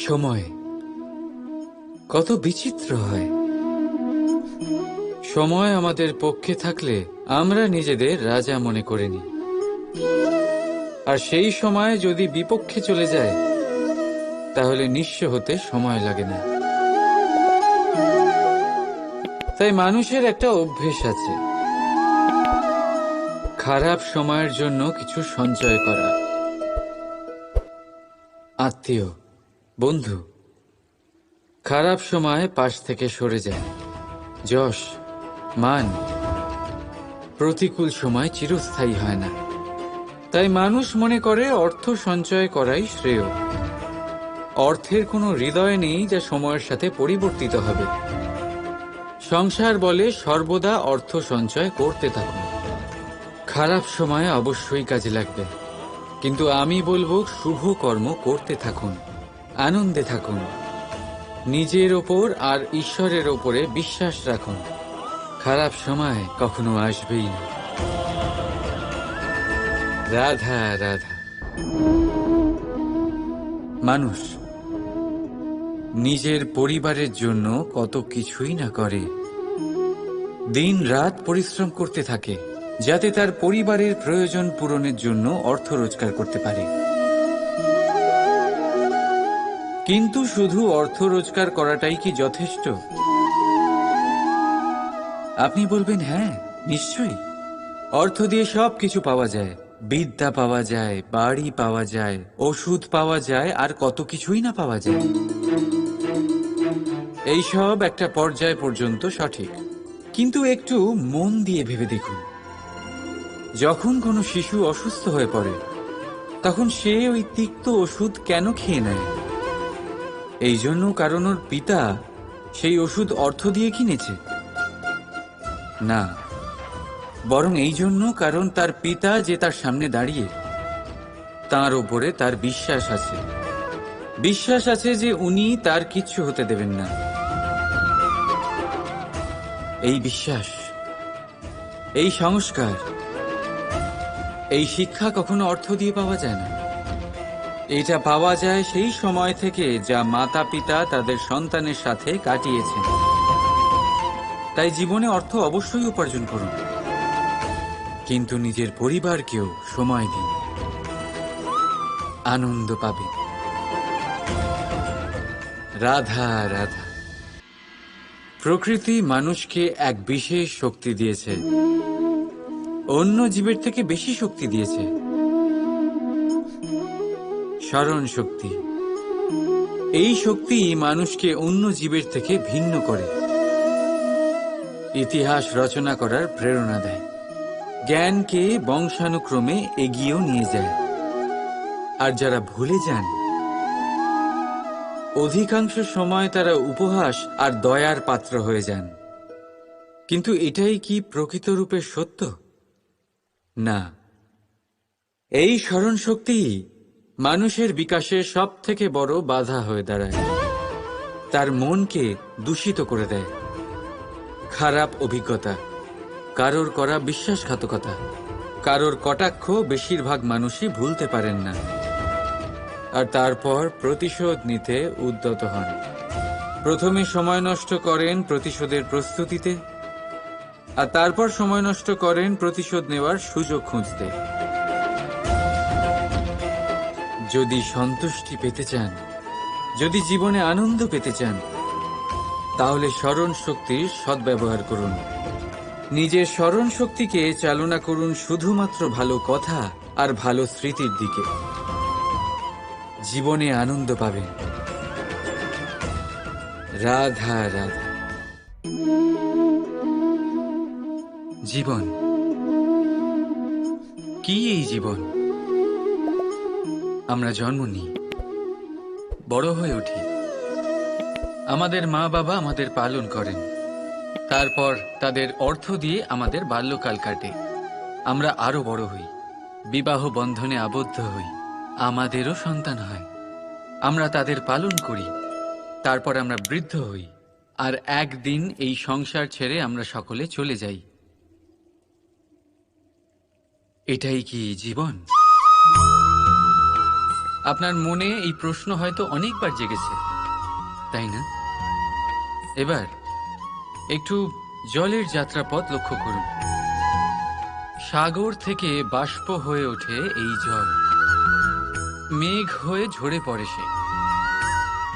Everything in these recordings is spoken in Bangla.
সময় কত বিচিত্র হয়। সময় আমাদের পক্ষে থাকলে আমরা নিজেদের রাজা মনে করে নিই, আর সেই সময় যদি বিপক্ষে চলে যায় তাহলে নিঃস্ব হতে সময় লাগে না। তাই মানুষের একটা অভ্যেস আছে, খারাপ সময়ের জন্য কিছু সঞ্চয় করা। আত্মীয়, বন্ধু খারাপ সময় পাশ থেকে সরে যায়। যশ, মান প্রতিকূল সময় চিরস্থায়ী হয় না। তাই মানুষ মনে করে অর্থ সঞ্চয় করাই শ্রেয়। অর্থের কোনো হৃদয় নেই যা সময়ের সাথে পরিবর্তিত হবে। সংসার বলে সর্বদা অর্থ সঞ্চয় করতে থাকুন। খারাপ সময় অবশ্যই কাজে লাগবে, কিন্তু আমি বলবো শুভ কর্ম করতে থাকুন, আনন্দে থাকুন, নিজের ওপর আর ঈশ্বরের ওপরে বিশ্বাস রাখুন। খারাপ সময় কখনো আসবেই না। রাধা রাধা। মানুষ নিজের পরিবারের জন্য কত কিছুই না করে, দিন রাত পরিশ্রম করতে থাকে যাতে তার পরিবারের প্রয়োজন পূরণের জন্য অর্থ রোজগার করতে পারে। কিন্তু শুধু অর্থ রোজগার করাটাই কি যথেষ্ট? আপনি বলবেন হ্যাঁ, নিশ্চয়ই। অর্থ দিয়ে সবকিছু পাওয়া যায়, বিদ্যা পাওয়া যায়, বাড়ি পাওয়া যায়, ওষুধ পাওয়া যায়, আর কত কিছুই না পাওয়া যায়। এইসব একটা পর্যায় পর্যন্ত সঠিক, কিন্তু একটু মন দিয়ে ভেবে দেখুন, যখন কোনো শিশু অসুস্থ হয়ে পড়ে তখন সে ওই তিক্ত ওষুধ কেন খেয়ে নেয়? এই জন্য কারণ ওর পিতা সেই ওষুধ অর্থ দিয়ে কিনেছে? না, বরং এই জন্য কারণ তার পিতা যে তার সামনে দাঁড়িয়ে, তার ওপরে তার বিশ্বাস আছে। বিশ্বাস আছে যে উনি তার কিচ্ছু হতে দেবেন না। এই বিশ্বাস, এই সংস্কার, এই শিক্ষা কখনো অর্থ দিয়ে পাওয়া যায় না। এটা পাওয়া যায় সেই সময় থেকে যা মাতা পিতা তাদের সন্তানের সাথে কাটিয়েছেন। তাই জীবনে অর্থ অবশ্যই উপার্জন করুন, কিন্তু নিজের পরিবারকেও সময় দিন, আনন্দ পাবে। রাধা রাধা। প্রকৃতি মানুষকে এক বিশেষ শক্তি দিয়েছে, অন্য জীবের থেকে বেশি শক্তি দিয়েছে। স্মরণ শক্তি। এই শক্তি মানুষকে অন্য জীবের থেকে ভিন্ন করে, ইতিহাস রচনা করার প্রেরণা দেয়, জ্ঞানকে বংশানুক্রমে এগিয়েও নিয়ে যায়। আর যারা ভুলে যান, অধিকাংশ সময় তারা উপহাস আর দয়ার পাত্র হয়ে যান। কিন্তু এটাই কি প্রকৃত রূপে সত্য? না। এই স্মরণ শক্তি মানুষের বিকাশের সব থেকে বড় বাধা হয়ে দাঁড়ায়, তার মনকে দূষিত করে দেয়। খারাপ অভিজ্ঞতা, কারোর করা বিশ্বাসঘাতকতা, কারোর কটাক্ষ বেশিরভাগ মানুষই ভুলতে পারেন না, আর তারপর প্রতিশোধ নিতে উদ্যত হন। প্রথমে সময় নষ্ট করেন প্রতিশোধের প্রস্তুতিতে, আর তারপর সময় নষ্ট করেন প্রতিশোধ নেওয়ার সুযোগ খুঁজতে। যদি সন্তুষ্টি পেতে চান, যদি জীবনে আনন্দ পেতে চান, তাহলে স্মরণ শক্তির সদ্ব্যবহার করুন। নিজের স্মরণ শক্তিকে চালনা করুন শুধুমাত্র ভালো কথা আর ভালো স্মৃতির দিকে। জীবনে আনন্দ পাবেন। রাধা রাধা। জীবন কি? এই জীবন আমরা জন্ম নিই, বড় হয়ে উঠি, আমাদের মা বাবা আমাদের পালন করেন, তারপর তাদের অর্থ দিয়ে আমাদের বাল্যকাল কাটে, আমরা আরো বড় হই, বিবাহ বন্ধনে আবদ্ধ হই, আমাদেরও সন্তান হয়, আমরা তাদের পালন করি, তারপর আমরা বৃদ্ধ হই, আর একদিন এই সংসার ছেড়ে আমরা সকলে চলে যাই। এটাই কি জীবন? আপনার মনে এই প্রশ্ন হয়তো অনেকবার জেগেছে, তাই না? এবার একটু জলের যাত্রাপথ লক্ষ্য করুন। সাগর থেকে বাষ্প হয়ে ওঠে এই জল, মেঘ হয়ে ঝরে পড়ে সে,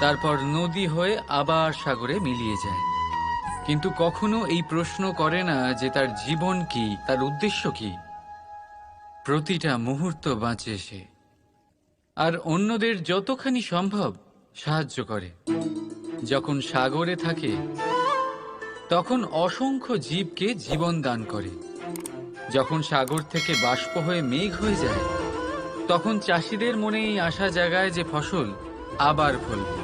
তারপর নদী হয়ে আবার সাগরে মিলিয়ে যায়। কিন্তু কখনো এই প্রশ্ন করে না যে তার জীবন কি, তার উদ্দেশ্য কি। প্রতিটা মুহূর্ত বাঁচে সে, আর অন্যদের যতখানি সম্ভব সাহায্য করে। যখন সাগরে থাকে তখন অসংখ্য জীবকে জীবন দান করে। যখন সাগর থেকে বাষ্প হয়ে মেঘ হয়ে যায় তখন চাষিদের মনে এই আশা জাগায় যে ফসল আবার ফলবে।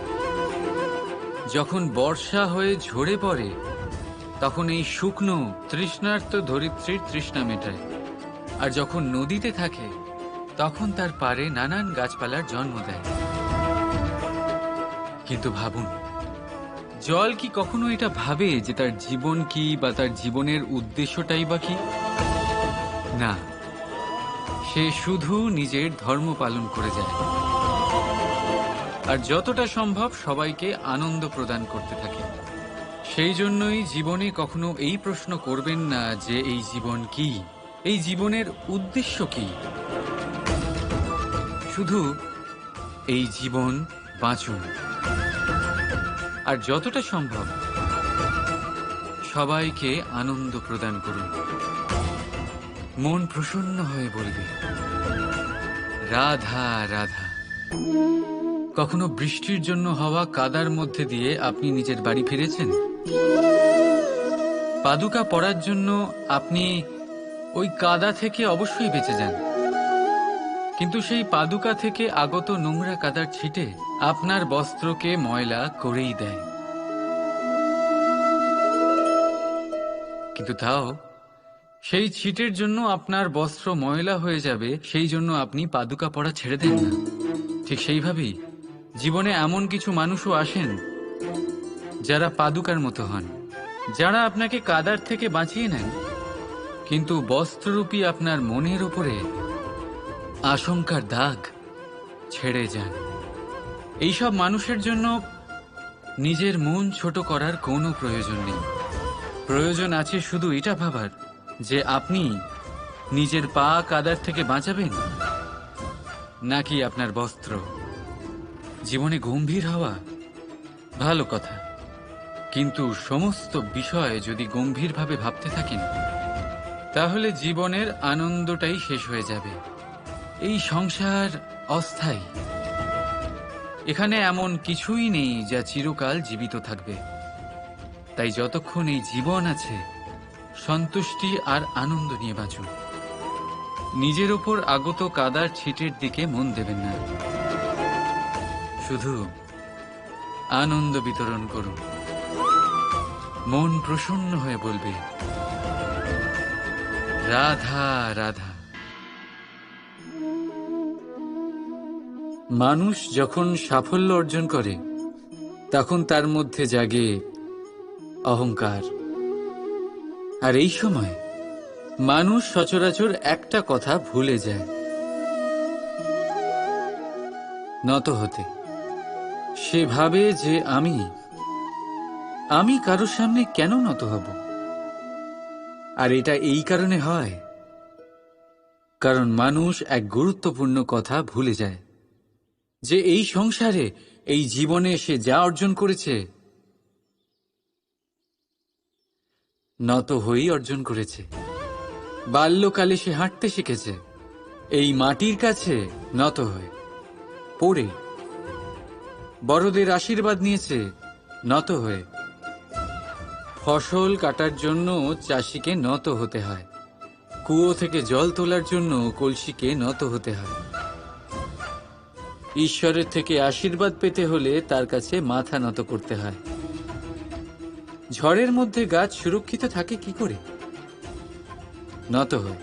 যখন বর্ষা হয়ে ঝরে পড়ে তখন এই শুকনো তৃষ্ণার্ত ধরিত্রীর তৃষ্ণা মেটায়। আর যখন নদীতে থাকে তখন তার পাড়ে নানান গাছপালার জন্ম দেয়। কিন্তু ভাবুন, জল কি কখনো এটা ভাবে যে তার জীবন কি বা তার জীবনের উদ্দেশ্যটাই বা কি? না, সে শুধু নিজের ধর্ম পালন করে যায়, আর যতটা সম্ভব সবাইকে আনন্দ প্রদান করতে থাকে। সেই জন্যই জীবনে কখনো এই প্রশ্ন করবেন না যে এই জীবন কি, এই জীবনের উদ্দেশ্য কি। শুধু এই জীবন বাঁচুন, আর যতটা সম্ভব সবাইকে আনন্দ প্রদান করুন। মন প্রসন্ন হয়ে বলবে, রাধা রাধা। কখনো বৃষ্টির জন্য হওয়া কাদার মধ্যে দিয়ে আপনি নিজের বাড়ি ফিরেছেন? পাদুকা পরার জন্য আপনি ওই কাদা থেকে অবশ্যই বেঁচে যান, কিন্তু সেই পাদুকা থেকে আগত নোংরা কাদার ছিটে আপনার বস্ত্রকে ময়লা করেই দেয়। কিন্তু তাও সেই ছিটের জন্য আপনার বস্ত্র ময়লা হয়ে যাবে, সেই জন্য আপনি পাদুকা পরা ছেড়ে দেন না। ঠিক সেইভাবেই জীবনে এমন কিছু মানুষও আসেন যারা পাদুকার মতো হন, যারা আপনাকে কাদার থেকে বাঁচিয়ে নেন, কিন্তু বস্ত্ররূপী আপনার মনের উপরে আশঙ্কার দাগ ছেড়ে যান। এইসব মানুষের জন্য নিজের মন ছোট করার কোনো প্রয়োজন নেই। প্রয়োজন আছে শুধু এটা ভাবার যে আপনি নিজের পা কাদার থেকে বাঁচাবেন নাকি আপনার বস্ত্র। জীবনে গম্ভীর হওয়া ভালো কথা, কিন্তু সমস্ত বিষয় যদি গম্ভীরভাবে ভাবতে থাকেন তাহলে জীবনের আনন্দটাই শেষ হয়ে যাবে। এই সংসার অস্থায়ী, এখানে এমন কিছুই নেই যা চিরকাল জীবিত থাকবে। তাই যতক্ষণ এই জীবন আছে সন্তুষ্টি আর আনন্দ নিয়ে বাঁচুন। নিজের ওপর আগত কাদার ছিটের দিকে মন দেবেন না, শুধু আনন্দ বিতরণ করুন। মন প্রসন্ন হয়ে বলবে, রাধা রাধা। মানুষ যখন সাফল্য অর্জন করে তখন তার মধ্যে জাগে অহংকার, আর এই সময় মানুষ সচরাচর একটা কথা ভুলে যায়, নত হতে। সে ভাবে যে আমি কারোর সামনে কেন নত হব। আর এটা এই কারণে হয় কারণ মানুষ এক গুরুত্বপূর্ণ কথা ভুলে যায়, যে এই সংসারে, এই জীবনে সে যা অর্জন করেছে নত হয়েই অর্জন করেছে। বাল্যকালে সে হাঁটতে শিখেছে এই মাটির কাছে নত হয়ে, পড়ে। বড়দের আশীর্বাদ নিয়েছে নত হয়ে। ফসল কাটার জন্য চাষিকে নত হতে হয়, কুয়ো থেকে জল তোলার জন্য কলসিকে নত হতে হয়। ঈশ্বরের থেকে আশীর্বাদ পেতে হলে তার কাছে মাথা নত করতে হয়। ঝড়ের মধ্যে গাছ সুরক্ষিত থাকে কি করে? নত হয়।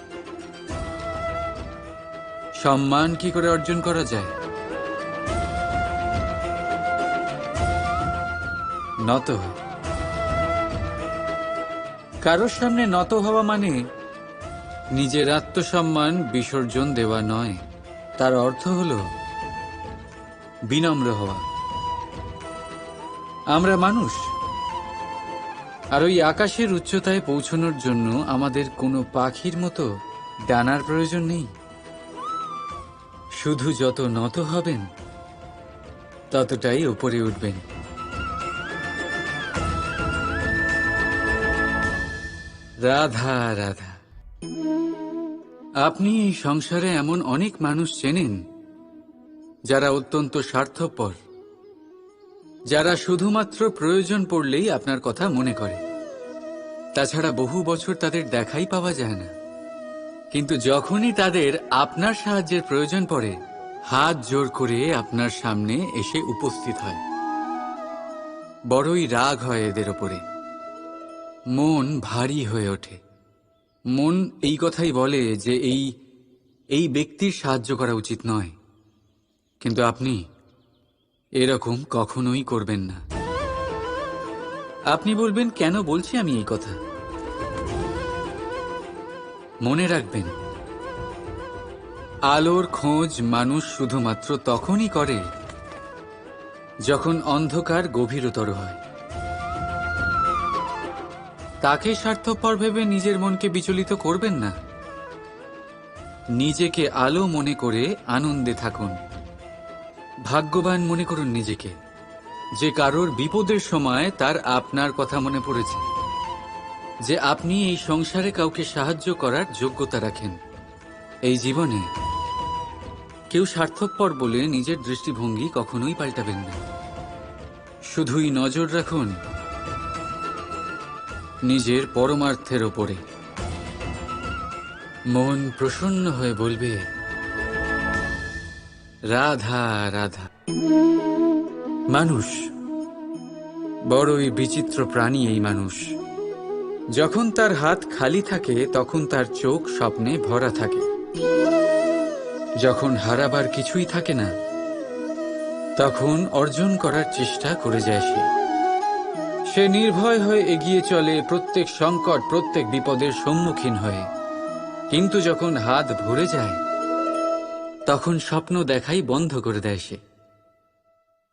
সম্মান কি করে অর্জন করা যায়? নত হয়। কারোর সামনে নত হওয়া মানে নিজের আত্মসম্মান বিসর্জন দেওয়া নয়। তার অর্থ হল বিনম্র হওয়া। আমরা মানুষ, আর ওই আকাশের উচ্চতায় পৌঁছানোর জন্য আমাদের কোনো পাখির মতো ডানার প্রয়োজন নেই। শুধু যত নত হবেন ততটাই উপরে উঠবেন। রাধা রাধা। আপনি এই সংসারে এমন অনেক মানুষ চেনেন যারা অত্যন্ত স্বার্থপর, যারা শুধুমাত্র প্রয়োজন পড়লেই আপনার কথা মনে করে। তাছাড়া বহু বছর তাদের দেখাই পাওয়া যায় না, কিন্তু যখনই তাদের আপনার সাহায্যের প্রয়োজন পড়ে হাত জোর করে আপনার সামনে এসে উপস্থিত হয়। বড়ই রাগ হয় এদের ওপরে, মন ভারী হয়ে ওঠে। মন এই কথাই বলে যে এই ব্যক্তির সাহায্য করা উচিত নয়, কিন্তু আপনি এরকম কখনোই করবেন না। আপনি বলবেন, কেন বলছি আমি এই কথা? মনে রাখবেন, আলোর খোঁজ মানুষ শুধুমাত্র তখনই করে যখন অন্ধকার গভীরতর হয়। তাকে স্বার্থপর ভেবে নিজের মনকে বিচলিত করবেন না। নিজেকে আলো মনে করে আনন্দে থাকুন। ভাগ্যবান মনে করুন নিজেকে, যে কারোর বিপদের সময় তার আপনার কথা মনে পড়েছে, যে আপনি এই সংসারে কাউকে সাহায্য করার যোগ্যতা রাখেন। এই জীবনে কেউ স্বার্থপর বলে নিজের দৃষ্টিভঙ্গি কখনোই পাল্টাবেন না। শুধুই নজর রাখুন নিজের পরমার্থের ওপরে। মন প্রসন্ন হয়ে বলবে, রাধা রাধা। মানুষ বড়ই বিচিত্র প্রাণী। এই মানুষ যখন তার হাত খালি থাকে তখন তার চোখ স্বপ্নে ভরা থাকে। যখন হারাবার কিছুই থাকে না তখন অর্জন করার চেষ্টা করে যায় সে নির্ভয় হয়ে এগিয়ে চলে প্রত্যেক সংকট, প্রত্যেক বিপদের সম্মুখীন হয়ে। কিন্তু যখন হাত ভরে যায় তখন স্বপ্ন দেখাই বন্ধ করে দেয় সে।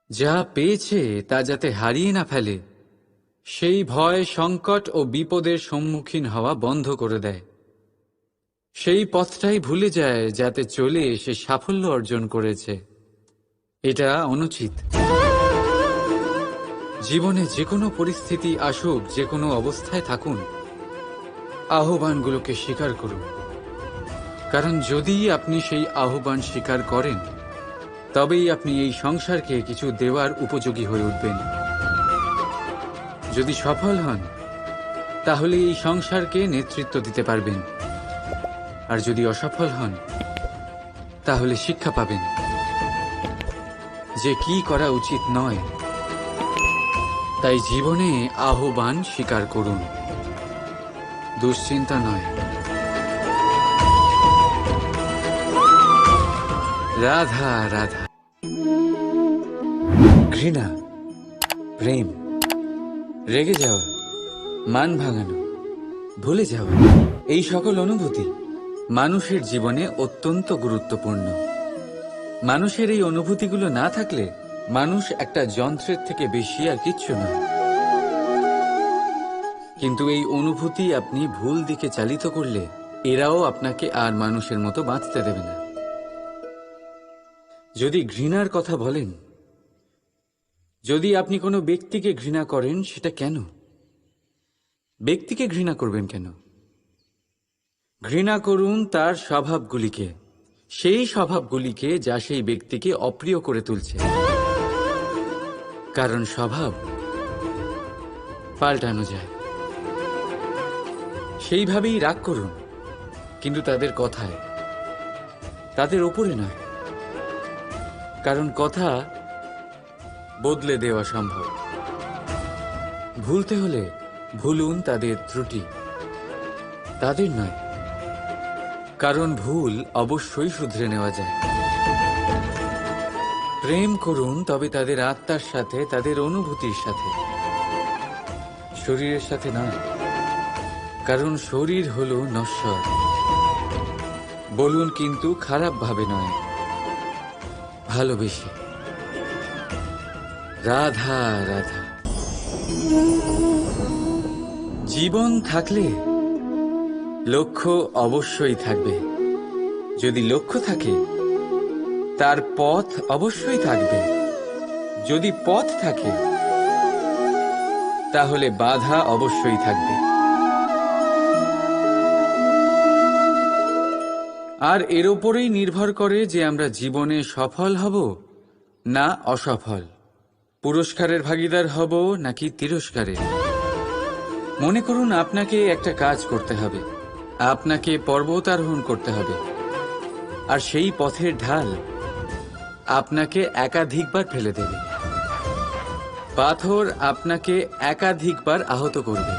যা পেয়েছে তা যাতে হারিয়ে না ফেলে সেই ভয়, সংকট ও বিপদের সম্মুখীন হওয়া বন্ধ করে দেয়। সেই পথটাই ভুলে যায় যাতে চলে সে সাফল্য অর্জন করেছে। এটা অনুচিত। জীবনে যে কোনো পরিস্থিতি আসুক, যে কোনো অবস্থায় থাকুন, আহ্বানগুলোকে স্বীকার করুন। কারণ যদি আপনি সেই আহ্বান স্বীকার করেন তবেই আপনি এই সংসারকে কিছু দেওয়ার উপযোগী হয়ে উঠবেন। যদি সফল হন তাহলে এই সংসারকে নেতৃত্ব দিতে পারবেন, আর যদি অসফল হন তাহলে শিক্ষা পাবেন যে কি করা উচিত নয়। তাই জীবনে আহ্বান স্বীকার করুন, দুশ্চিন্তা নয়। রাধা রাধা। ঘৃণা, প্রেম, রেগে যাওয়া, মান ভাঙানো, ভুলে যাওয়া, এই সকল অনুভূতি মানুষের জীবনে অত্যন্ত গুরুত্বপূর্ণ। মানুষের এই অনুভূতিগুলো না থাকলে মানুষ একটা যন্ত্রের থেকে বেশি আর কিচ্ছু নয়। কিন্তু এই অনুভূতি আপনি ভুল দিকে চালিত করলে এরাও আপনাকে আর মানুষের মতো বাঁচতে দেবে না। যদি ঘৃণার কথা বলেন, যদি আপনি কোনো ব্যক্তিকে ঘৃণা করেন, সেটা কেন? ব্যক্তিকে ঘৃণা করবেন কেন? ঘৃণা করুন তার স্বভাবগুলিকে, সেই স্বভাবগুলিকে যা সেই ব্যক্তিকে অপ্রিয় করে তুলছে। কারণ স্বভাব পাল্টানো যায়। সেইভাবেই রাগ করুন, কিন্তু তাদের কথায়, তাদের ওপরে নয়। কারণ কথা বদলে দেওয়া সম্ভব। ভুলতে হলে ভুলুন তাদের ত্রুটি, তাদের নয়। কারণ ভুল অবশ্যই শুধরে নেওয়া যায়। প্রেম করুন, তবে তাদের আত্মার সাথে, তাদের অনুভূতির সাথে, শরীরের সাথে নয়। কারণ শরীর হলো নশ্বর। বলুন, কিন্তু খারাপ ভাবে নয়, ভালোবেসে। রাধা রাধা। জীবন থাকলে লক্ষ্য অবশ্যই থাকবে। যদি লক্ষ্য থাকে, তার পথ অবশ্যই থাকবে। যদি পথ থাকে, তাহলে বাধা অবশ্যই থাকবে। আর এর ওপরেই নির্ভর করে যে আমরা জীবনে সফল হব না অসফল, পুরস্কারের ভাগীদার হব নাকি তিরস্কারের। মনে করুন, আপনাকে একটা কাজ করতে হবে, আপনাকে পর্বত আরোহণ করতে হবে, আর সেই পথের ঢাল আপনাকে একাধিকবার ফেলে দেবে। পাথর আপনাকে একাধিকবার আহত করবে।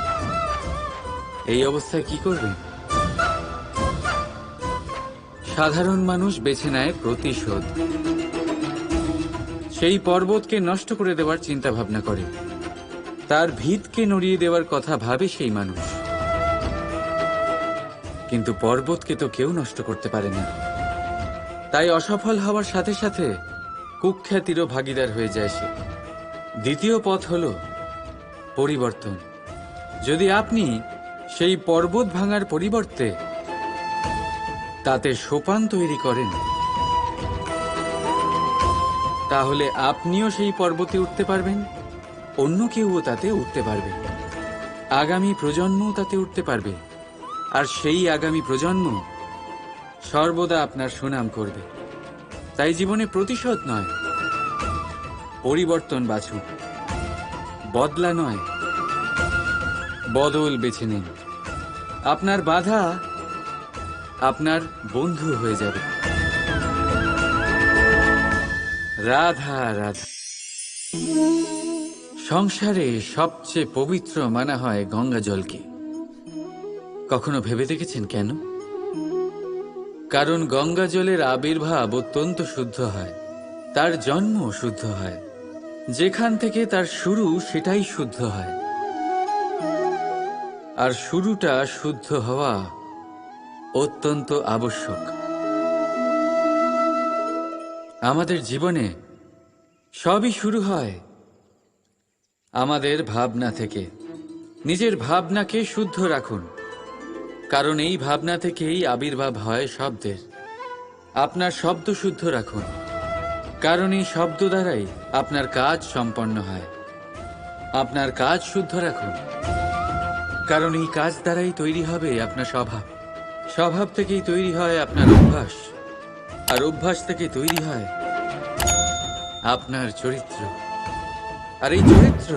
এই অবস্থায় কি করবেন? সাধারণ মানুষ বেছে নেয় প্রতিশোধ। সেই পর্বতকে নষ্ট করে দেওয়ার চিন্তা ভাবনা করে, তার ভিতকে নড়িয়ে দেওয়ার কথা ভাবে সেই মানুষ। কিন্তু পর্বতকে তো কেউ নষ্ট করতে পারে না। তাই অসফল হওয়ার সাথে সাথে কুখ্যাতিরও ভাগীদার হয়ে যায় সে। দ্বিতীয় পথ হল পরিবর্তন। যদি আপনি সেই পর্বত ভাঙার পরিবর্তে তাতে সোপান তৈরি করেন, তাহলে আপনিও সেই পর্বতে উঠতে পারবেন, অন্য কেউও তাতে উঠতে পারবে, আগামী প্রজন্মও তাতে উঠতে পারবে, আর সেই আগামী প্রজন্ম সর্বদা আপনার সুনাম করবে। তাই জীবনে প্রতিশোধ নয়, পরিবর্তন বাছুন। বদলা নয়, বদল বেছে নিন। আপনার বাধা আপনার বন্ধু হয়ে যাবে। রাধা রাধা। সংসারে সবচেয়ে পবিত্র মানা হয় গঙ্গা জলকে। কখনো ভেবে দেখেছেন কেন? কারণ গঙ্গা জলের আবির্ভাব অত্যন্ত শুদ্ধ হয়, তার জন্ম শুদ্ধ হয়, যেখান থেকে তার শুরু সেটাই শুদ্ধ হয়। আর শুরুটা শুদ্ধ হওয়া অত্যন্ত আবশ্যক। আমাদের জীবনে সবই শুরু হয় আমাদের ভাবনা থেকে। নিজের ভাবনাকে শুদ্ধ রাখুন, কারণ এই ভাবনা থেকেই আবির্ভাব হয় শব্দের। আপনার শব্দ শুদ্ধ রাখুন, কারণ এই শব্দ দ্বারাই আপনার কাজ সম্পন্ন হয়। আপনার কাজ শুদ্ধ রাখুন, কারণ এই কাজ দ্বারাই তৈরি হবে আপনার স্বভাব। স্বভাব থেকেই তৈরি হয় আপনার অভ্যাস, আর অভ্যাস থেকে তৈরি হয় আপনার চরিত্র। আর এই চরিত্র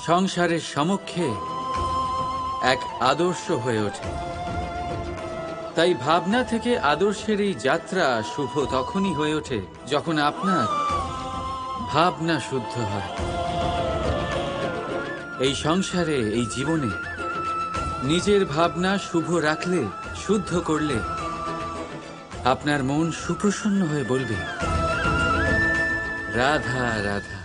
সংসারের সমক্ষে এক আদর্শ হয়ে ওঠে। তাই ভাবনা থেকে আদর্শের এই যাত্রা শুভ তখনই হয়ে ওঠে যখন আপনার ভাবনা শুদ্ধ হয়। এই সংসারে, এই জীবনে নিজের ভাবনা শুভ রাখলে, শুদ্ধ করলে, আপনার মন সুপ্রসন্ন হয়ে বলবে রাধা রাধা।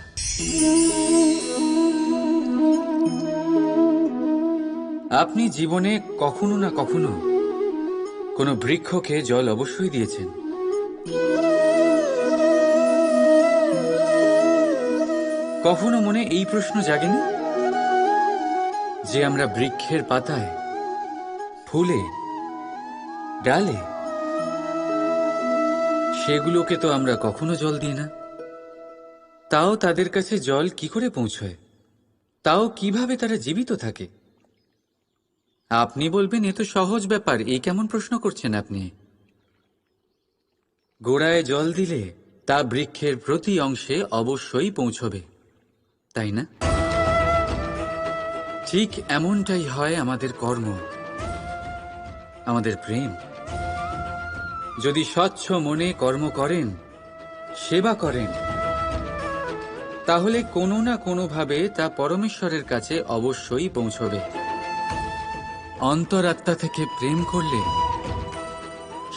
আপনি জীবনে কখনো না কখনো কোনো বৃক্ষকে জল অবশ্যই দিয়েছেন। কখনো মনে এই প্রশ্ন জাগেনি যে আমরা বৃক্ষের পাতায়, ফুলে, ডালে, সেগুলোকে তো আমরা কখনো জল দিই না। তাও তাদের কাছে জল কি করে পৌঁছয়? তাও কিভাবে তারা জীবিত থাকে? আপনি বলবেন, এ তো সহজ ব্যাপার, এই কেমন প্রশ্ন করছেন আপনি? গোড়ায় জল দিলে তা বৃক্ষের প্রতি অংশে অবশ্যই পৌঁছবে, তাই না? ঠিক এমনটাই হয় আমাদের কর্ম, আমাদের প্রেম। যদি স্বচ্ছ মনে কর্ম করেন, সেবা করেন, তাহলে কোনো না কোনোভাবে তা পরমেশ্বরের কাছে অবশ্যই পৌঁছবে। অন্তরাত্মা থেকে প্রেম করলে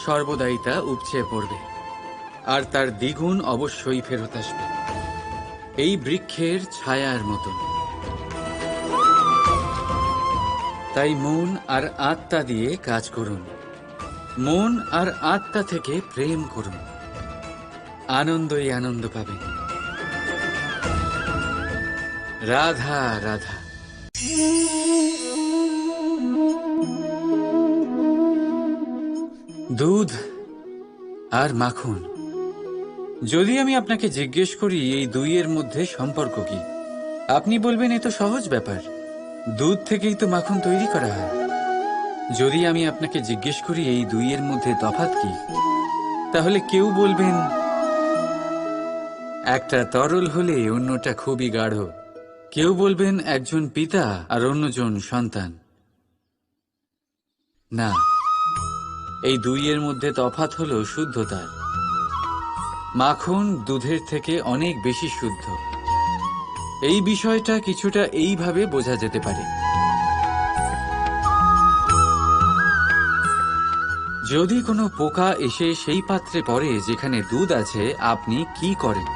সর্বদাই তা উপচে পড়বে। আর তার দ্বিগুণ অবশ্যই ফেরত আসবে, এই বৃক্ষের ছায়ার মতন। তাই মন আর আত্মা দিয়ে কাজ করুন, মন আর আত্মা থেকে প্রেম করুন, আনন্দই আনন্দ পাবেন। রাধা রাধা। দুধ আর মাখন, যদি আমি আপনাকে জিজ্ঞেস করি এই দুইয়ের মধ্যে সম্পর্ক কি, আপনি বলবেন এ তো সহজ ব্যাপার, দুধ থেকেই তো মাখন তৈরি করা হয়। যদি আমি আপনাকে জিজ্ঞেস করি এই দুইয়ের মধ্যে তফাৎ কি, তাহলে কেউ বলবেন একটা তরল হলে অন্যটা খুবই গাঢ়, কেউ বলবেন একজন পিতা আর অন্যজন সন্তান। না, এই দুইয়ের মধ্যে তফাৎ হলো শুদ্ধতার। মাখন দুধের থেকে অনেক বেশি শুদ্ধ। এই বিষয়টা কিছুটা এইভাবে বোঝা যেতে পারে। যদি কোনো পোকা এসে সেই পাত্রে পড়ে যেখানে দুধ আছে, আপনি কি করেন?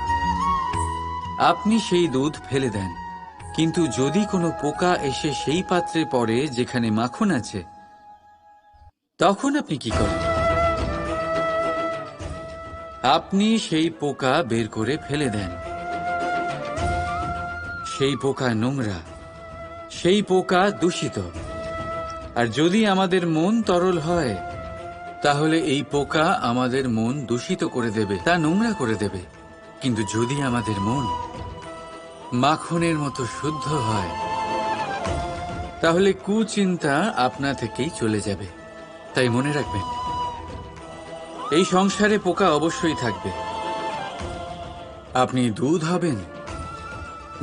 আপনি সেই দুধ ফেলে দেন। কিন্তু যদি কোনো পোকা এসে সেই পাত্রে পড়ে যেখানে মাখন আছে, তখন আপনি কি করেন? আপনি সেই পোকা বের করে ফেলে দেন। সেই পোকা নোংরা, সেই পোকা দূষিত। আর যদি আমাদের মন তরল হয়, তাহলে এই পোকা আমাদের মন দূষিত করে দেবে, তা নোংরা করে দেবে। কিন্তু যদি আমাদের মন মাখনের মতো শুদ্ধ হয়, তাহলে কুচিন্তা আপনা থেকেই চলে যাবে। তাই মনে রাখবেন, এই সংসারে পোকা অবশ্যই থাকবে। আপনি দুধ হবেন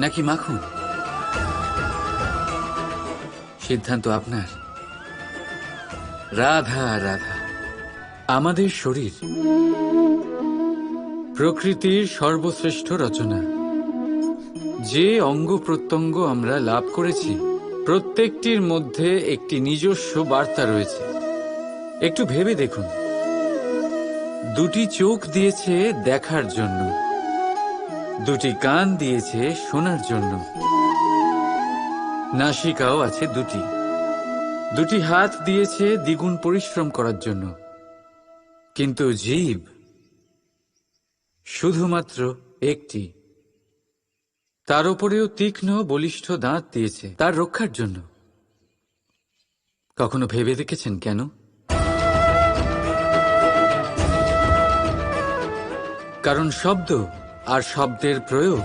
নাকি মাখন, সিদ্ধান্ত আপনার। রাধা রাধা। আমাদের শরীর প্রকৃতির সর্বশ্রেষ্ঠ রচনা। যে অঙ্গ প্রত্যঙ্গ আমরা লাভ করেছি, প্রত্যেকটির মধ্যে একটি নিজস্ব বার্তা রয়েছে। একটু ভেবে দেখুন, দুটি চোখ দিয়েছে দেখার জন্য, দুটি কান দিয়েছে শোনার জন্য, নাসিকাও আছে দুটি, দুটি হাত দিয়েছে দ্বিগুণ পরিশ্রম করার জন্য। কিন্তু জীব শুধুমাত্র একটি, তার উপরেও তীক্ষ্ণ বলিষ্ঠ দাঁত দিয়েছে তার রক্ষার জন্য। কখনো ভেবে দেখেছেন কেন? কারণ শব্দ আর শব্দের প্রয়োগ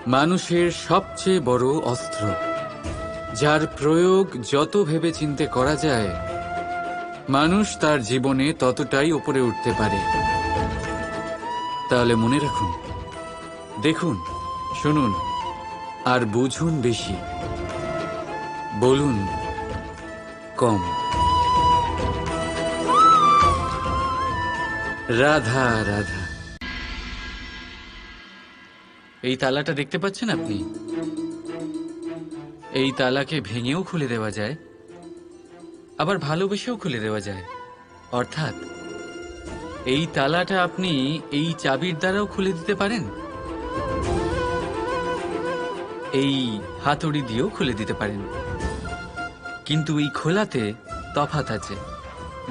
মানুষের সবচেয়ে বড় অস্ত্র, যার প্রয়োগ যত ভেবেচিন্তে করা যায়, মানুষ তার জীবনে ততটাই উপরে উঠতে পারে। তাহলে মনে রাখুন, দেখুন, শুনুন আর বুঝুন বেশি, বলুন কম। রাধা রাধা। এই তালাটা দেখতে পাচ্ছেন আপনি? এই তালাকে ভেঙেও খুলে দেওয়া যায়, আবার ভালোবেসেও খুলে দেওয়া যায়। অর্থাৎ এই তালাটা আপনি এই চাবির দ্বারাও খুলে দিতে পারেন, এই হাতুড়ি দিয়েও খুলে দিতে পারেন। কিন্তু এই খোলাতে তফাৎ আছে।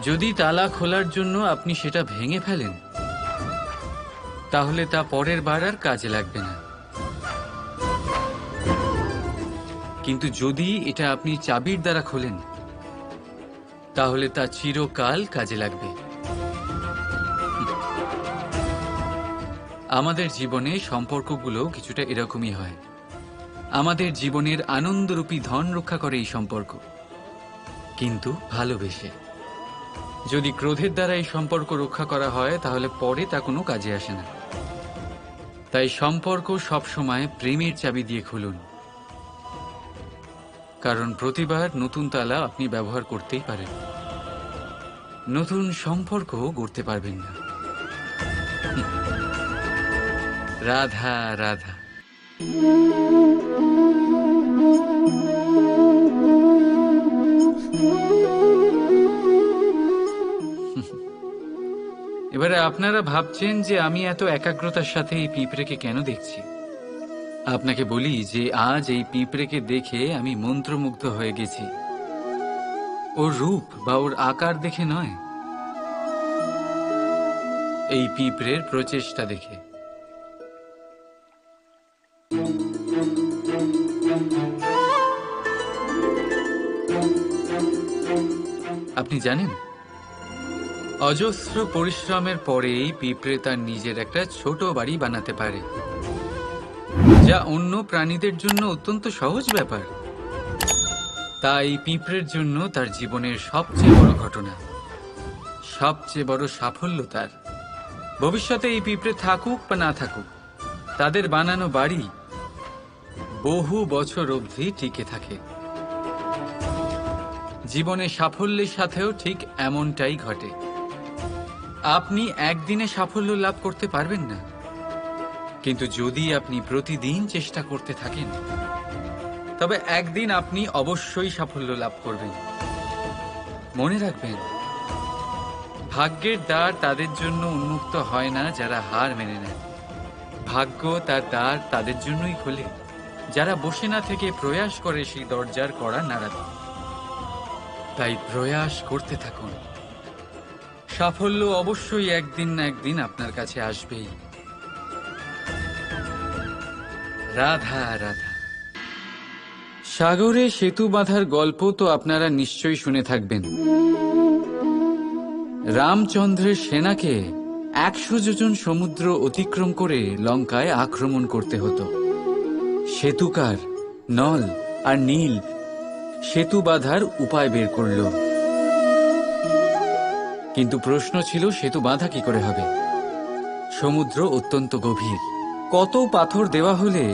যদি তালা খোলার জন্য আপনি সেটা ভেঙে ফেলেন, তাহলে তা পরের বার আর কাজে লাগবে না। কিন্তু যদি এটা আপনি চাবির দ্বারা খোলেন, তাহলে তা চিরকাল কাজে লাগবে। আমাদের জীবনে সম্পর্কগুলো কিছুটা এরকমই হয়। আমাদের জীবনের আনন্দরূপী ধন রক্ষা করে এই সম্পর্ক, কিন্তু ভালোবেসে। যদি ক্রোধের দ্বারা এই সম্পর্ক রক্ষা করা হয়, তাহলে পরে তা কোনো কাজে আসে না। তাই সম্পর্ক সবসময় প্রেমের চাবি দিয়ে খুলুন, কারণ প্রতিবার নতুন তালা আপনি ব্যবহার করতেই পারেন, নতুন সম্পর্ক গড়তে পারবেন না। রাধা রাধা। এবারে আপনারা ভাবছেন যে আমি এত একাগ্রতার সাথে এই পিঁপড়েকে কেন দেখছি। আপনাকে বলি যে আজ এই পিঁপড়েকে দেখে আমি মন্ত্রমুগ্ধ হয়ে গেছি। ওর রূপ বা ওর আকার দেখে নয়, এই পিঁপড়ের প্রচেষ্টা দেখে। আপনি জানেন, অজস্র পরিশ্রমের পরেই পিঁপড়ে তার নিজের একটা ছোট বাড়ি বানাতে পারে, যা অন্য প্রাণীদের জন্য অত্যন্ত সহজ ব্যাপার। তাই পিঁপড়ের জন্য তার জীবনের সবচেয়ে বড় ঘটনা, সবচেয়ে বড় সাফল্য তার। ভবিষ্যতে এই পিঁপড়ে থাকুক বা না থাকুক, তাদের বানানো বাড়ি বহু বছর অবধি টিকে থাকে। জীবনে সাফল্যের সাথেও ঠিক এমনটাই ঘটে। আপনি একদিনে সাফল্য লাভ করতে পারবেন না, কিন্তু যদি আপনি প্রতিদিন চেষ্টা করতে থাকেন, তবে একদিন আপনি অবশ্যই সাফল্য লাভ করবেন। মনে রাখবেন, ভাগ্যের দ্বার তাদের জন্য উন্মুক্ত হয় না যারা হার মেনে নেয়। ভাগ্য তার দ্বার তাদের জন্যই খোলে যারা বসে না থেকে প্রয়াস করে সেই দরজার কড়া নাড়াতে। তাই প্রয়াস করতে থাকুন। সাফল্য অবশ্যই একদিন না একদিন আপনার কাছে আসবেই। রাধা রাধা। সাগরে সেতু বাঁধার গল্প তো আপনারা নিশ্চয়ই শুনে থাকবেন। রামচন্দ্রের সেনাকে 100 যোজন সমুদ্র অতিক্রম করে লঙ্কায় আক্রমণ করতে হতো। সেতুকার নল আর নীল সেতু বাঁধার উপায় বের করল, কিন্তু প্রশ্ন ছিল সেতু বাঁধা কি করে হবে। সমুদ্র অত্যন্ত গভীর, কত পাথর দেওয়া হলে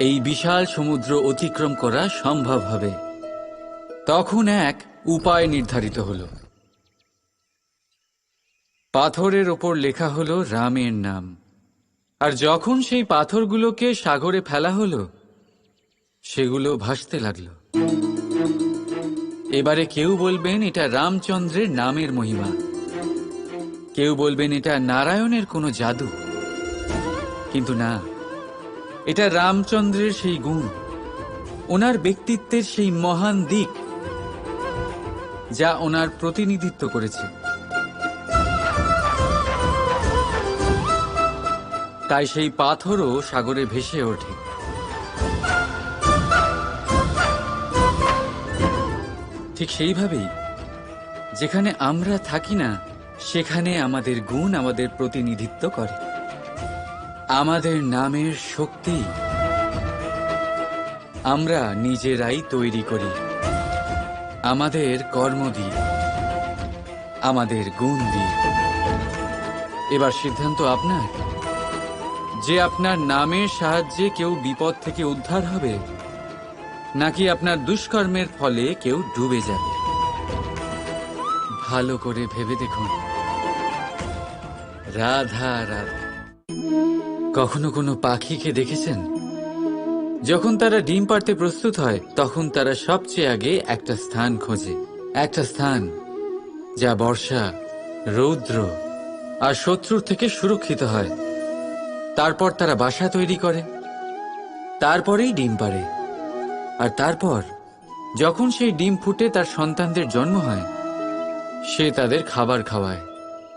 এই বিশাল সমুদ্র অতিক্রম করা সম্ভব হবে। তখন এক উপায় নির্ধারিত হলো। পাথরের ওপর লেখা হলো রামের নাম, আর যখন সেই পাথরগুলোকে সাগরে ফেলা হলো, সেগুলো ভাসতে লাগলো। এবারে কেউ বলবেন এটা রামচন্দ্রের নামের মহিমা, কেউ বলবেন এটা নারায়ণের কোনো জাদু, কিন্তু না, এটা রামচন্দ্রের সেই গুণ, ওনার ব্যক্তিত্বের সেই মহান দিক যা ওনার প্রতিনিধিত্ব করেছে। তাই সেই পাথরও সাগরে ভেসে ওঠে। ঠিক সেইভাবেই যেখানে আমরা থাকি না, সেখানে আমাদের গুণ আমাদের প্রতিনিধিত্ব করে। আমাদের নামের শক্তি আমরা নিজেরাই তৈরি করি, আমাদের কর্ম দিয়ে, আমাদের গুণ দিয়ে। এবার সিদ্ধান্ত আপনার, যে আপনার নামের সাহায্যে কেউ বিপদ থেকে উদ্ধার হবে, নাকি আপনার দুষ্কর্মের ফলে কেউ ডুবে যাবে। ভালো করে ভেবে দেখুন। রাধা রাধা। কখনো কোনো পাখিকে দেখেছেন? যখন তারা ডিম পাড়তে প্রস্তুত হয়, তখন তারা সবচেয়ে আগে একটা স্থান খোঁজে, একটা স্থান যা বর্ষা, রৌদ্র আর শত্রুর থেকে সুরক্ষিত হয়। তারপর তারা বাসা তৈরি করে, তারপরেই ডিম পাড়ে। আর তারপর যখন সেই ডিম ফুটে তার সন্তানদের জন্ম হয়, সে তাদের খাবার খাওয়ায়,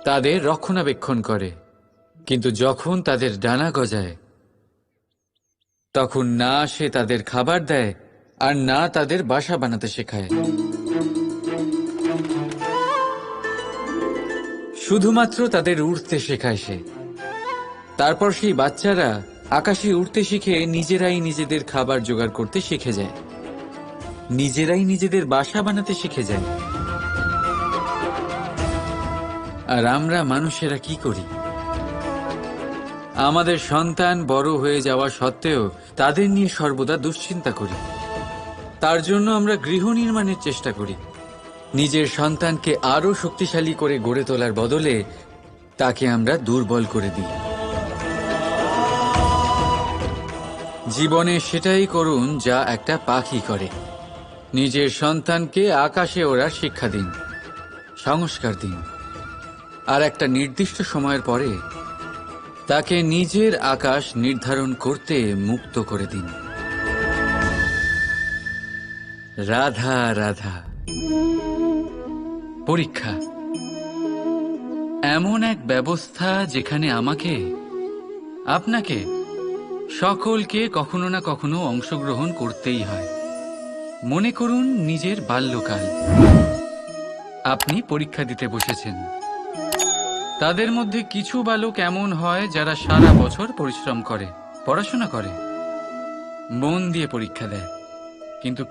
তাদের রক্ষণাবেক্ষণ করে। কিন্তু যখন তাদের ডানা গজায়, তখন না সে তাদের খাবার দেয় আর না তাদের বাসা বানাতে শেখায়। শুধুমাত্র তাদের উড়তে শেখায় সে। তারপর সেই বাচ্চারা আকাশে উড়তে শিখে নিজেরাই নিজেদের খাবার জোগাড় করতে শিখে যায়, নিজেরাই নিজেদের বাসা বানাতে শিখে যায়। আর আমরা মানুষেরা কি করি? আমাদের সন্তান বড় হয়ে যাওয়া সত্ত্বেও তাদের নিয়ে সর্বদা দুশ্চিন্তা করি। তার জন্য আমরা গৃহ নির্মাণের চেষ্টা করি। নিজের সন্তানকে আরো শক্তিশালী করে গড়ে তোলার বদলে তাকে আমরা দুর্বল করে দিই। জীবনে সেটাই করুন যা একটা পাখি করে। নিজের সন্তানকে আকাশে ওড়ার শিক্ষা দিন, সংস্কার দিন। আর একটা নির্দিষ্ট সময়ের পরে তাকে নিজের আকাশ নির্ধারণ করতে মুক্ত করে দিন। রাধা রাধা। পরীক্ষা এমন এক ব্যবস্থা যেখানে আমাকে, আপনাকে, সকলকে কখনো না কখনো অংশগ্রহণ করতেই হয়। মনে করুন নিজের বাল্যকাল। আপনি পরীক্ষা দিতে বসেছেন। তাদের মধ্যে কিছু বালক এমন হয় যারা সারা বছর পরিশ্রম করে, পড়াশোনা করে, মন দিয়ে পরীক্ষা দেয়, কিন্তু